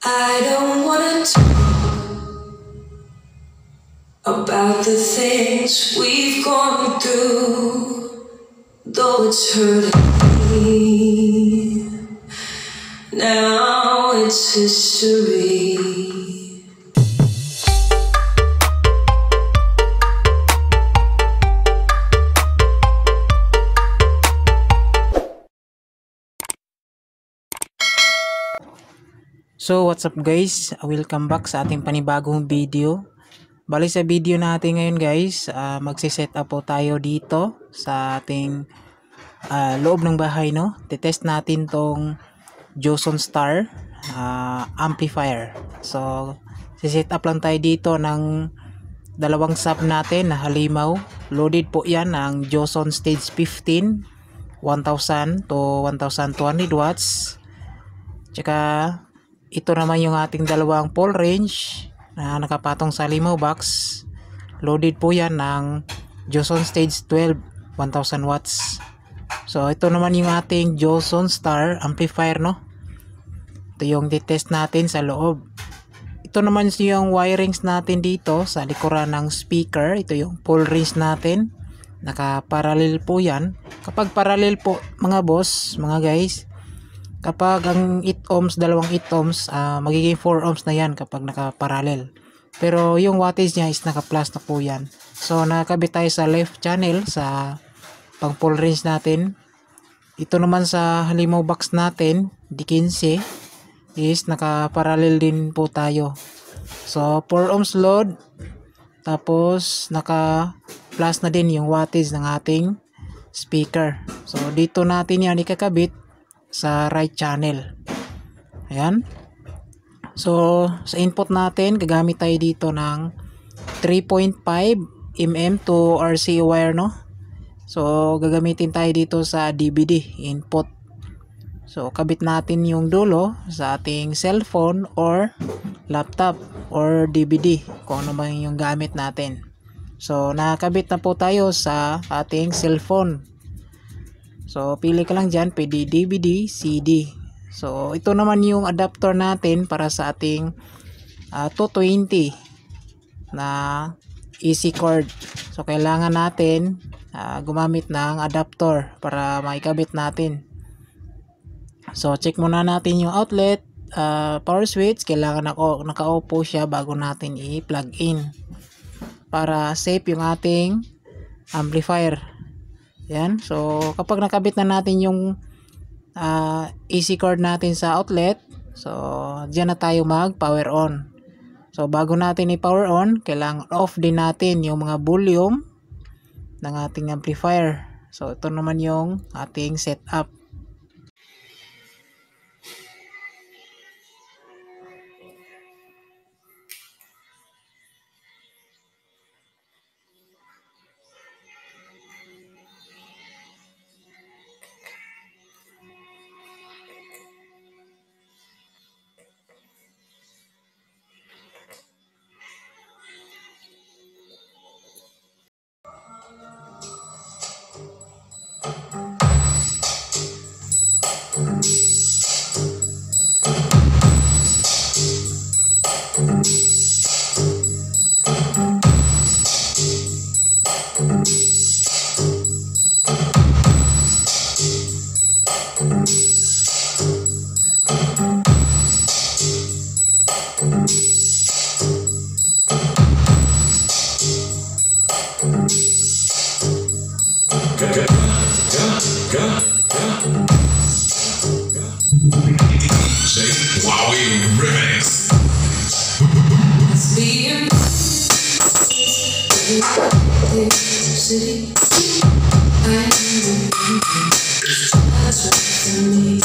I don't wanna talk about the things we've gone through, though it's hurting me. Now it's history. So what's up guys, welcome back sa ating panibagong video. Bali sa video natin ngayon guys, magsiset up po tayo dito sa ating loob ng bahay, no? Titest natin tong Joson Star amplifier. So siset up lang tayo dito ng dalawang sub natin na halimaw. Loaded po yan ng Joson Stage 15 1000 to 1200 watts. Tsaka ito naman yung ating dalawang pole range na nakapatong sa halimaw box. Loaded po yan ng Joson Stage 12 1000 watts. So ito naman yung ating Joson Star amplifier, no? Ito yung titest natin sa loob. Ito naman yung wirings natin dito sa likuran ng speaker. Ito yung pole range natin. Naka-parallel po yan. Kapag parallel po mga boss, mga guys, kapag ang 8 ohms, dalawang 8 ohms, magiging 4 ohms na yan kapag naka-parallel. Pero yung wattage niya is naka-plus na po yan. So nakabit tayo sa left channel sa pang full range natin. Ito naman sa halimaw box natin, D15, is naka-parallel din po tayo. So 4 ohms load, tapos naka-plus na din yung wattage ng ating speaker. So dito natin yan ikakabit sa right channel. Ayan. So sa input natin, gagamit tayo dito ng 3.5 mm to RC wire, no? So gagamitin tayo dito sa DVD input. So kabit natin yung dulo sa ating cellphone or laptop or DVD, kung ano ba yung gamit natin. So nakakabit na po tayo sa ating cellphone. So pili ka lang dyan, pwede DVD, CD. So ito naman yung adapter natin para sa ating 220 na easy cord. So kailangan natin gumamit ng adapter para maikabit natin. So check muna natin yung outlet, power switch. Kailangan naka-off po siya bago natin i-plug in para safe yung ating amplifier. Yan. So kapag nakabit na natin yung AC cord natin sa outlet, so diyan na tayo mag power on. So bago natin i-power on, kailangan off din natin yung mga volume ng ating amplifier. So ito naman yung ating setup. City, I that's right for me.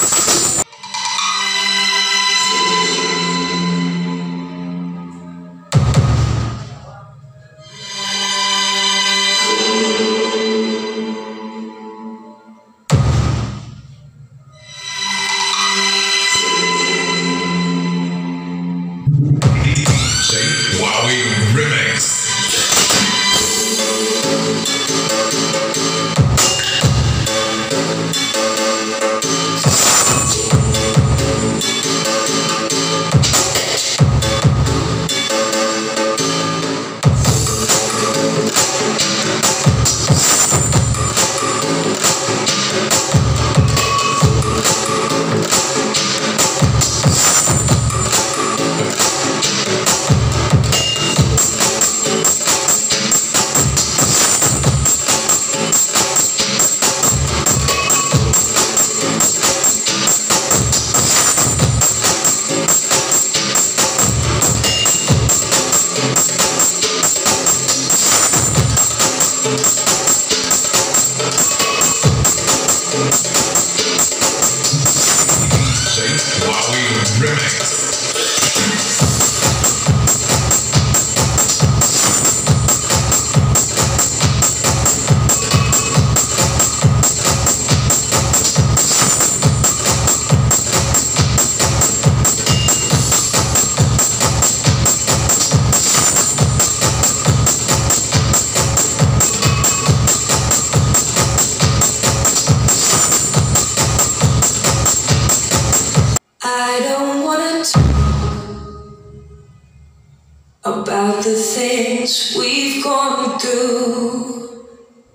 about the things we've gone through,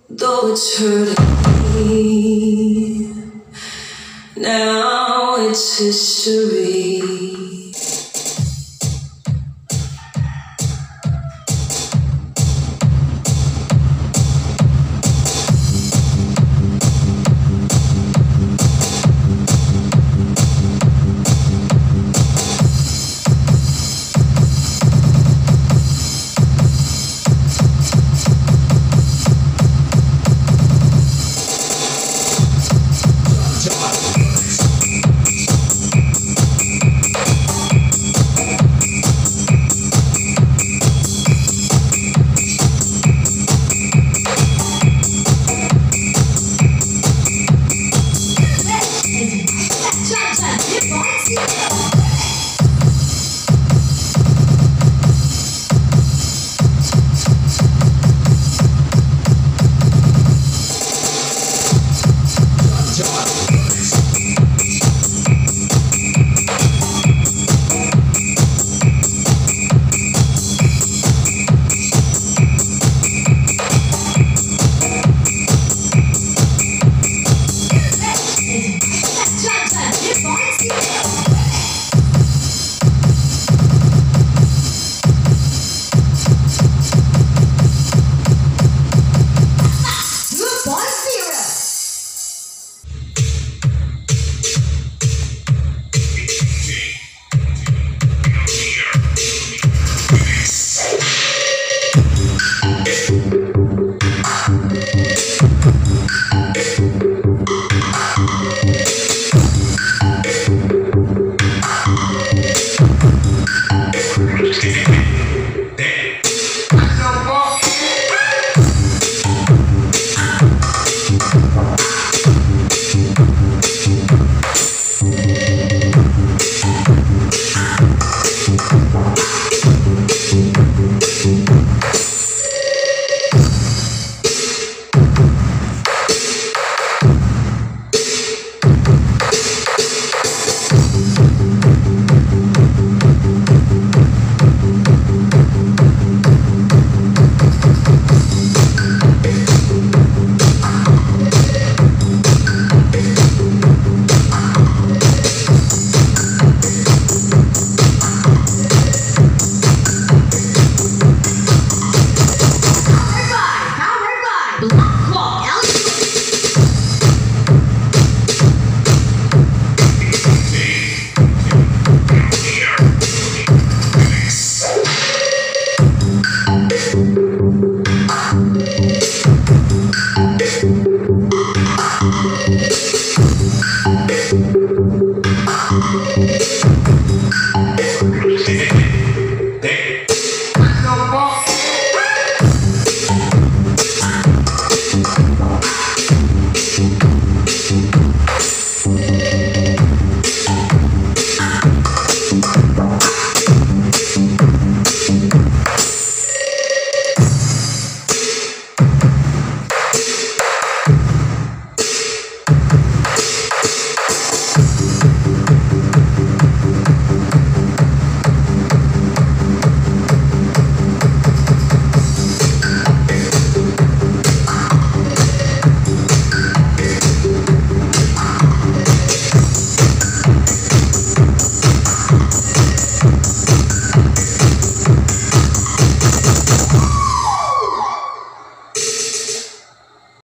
though it's hurting me. Now it's history.